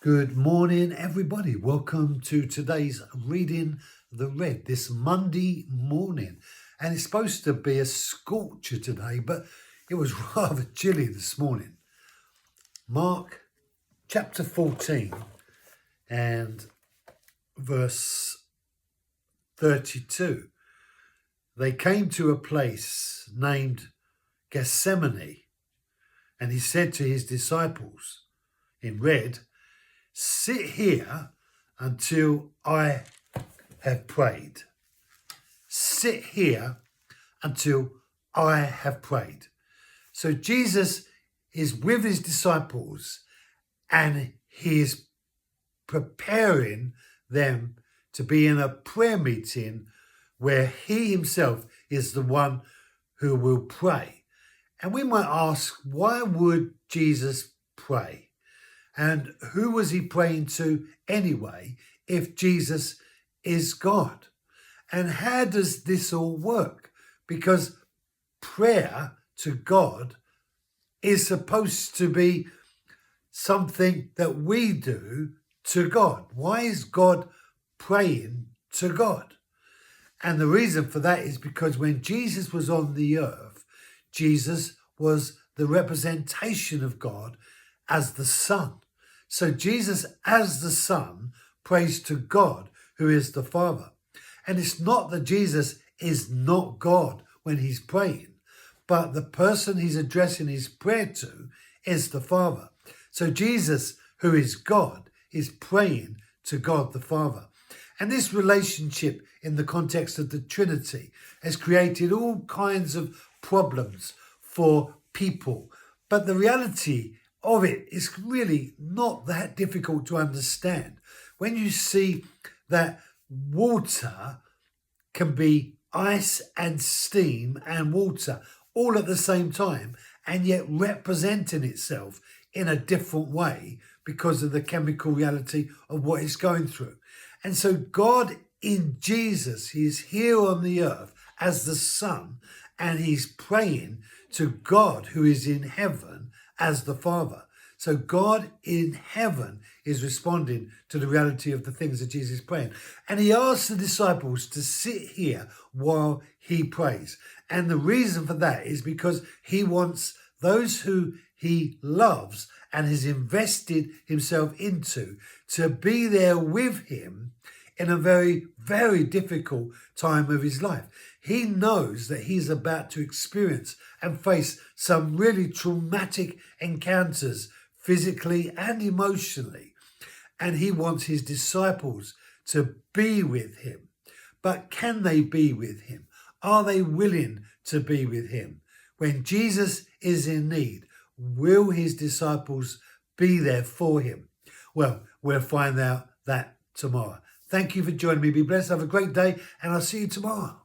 Good morning, everybody. Welcome to today's Reading the Red this Monday morning. And it's supposed to be a scorcher today, but it was rather chilly this morning. Mark chapter 14 and verse 32. They came to a place named Gethsemane, and he said to his disciples in red, "Sit here until I have prayed." Sit here until I have prayed. So Jesus is with his disciples and he is preparing them to be in a prayer meeting where he himself is the one who will pray. And we might ask, why would Jesus pray? And who was he praying to anyway, if Jesus is God? And how does this all work? Because prayer to God is supposed to be something that we do to God. Why is God praying to God? And the reason for that is because when Jesus was on the earth, Jesus was the representation of God as the Son. So Jesus, as the Son, prays to God, who is the Father. And it's not that Jesus is not God when he's praying, but the person he's addressing his prayer to is the Father. So Jesus, who is God, is praying to God the Father. And this relationship in the context of the Trinity has created all kinds of problems for people. But the reality of it is really not that difficult to understand. When you see that water can be ice and steam and water all at the same time, and yet representing itself in a different way because of the chemical reality of what it's going through. And so God in Jesus, he is here on the earth as the Son, and he's praying to God who is in heaven as the Father. So God in heaven is responding to the reality of the things that Jesus is praying. And he asks the disciples to sit here while he prays. And the reason for that is because he wants those who he loves and has invested himself into to be there with him in a very, very difficult time of his life. He knows that he's about to experience and face some really traumatic encounters physically and emotionally. And he wants his disciples to be with him. But can they be with him? Are they willing to be with him? When Jesus is in need, will his disciples be there for him? Well, we'll find out that tomorrow. Thank you for joining me. Be blessed. Have a great day, and I'll see you tomorrow.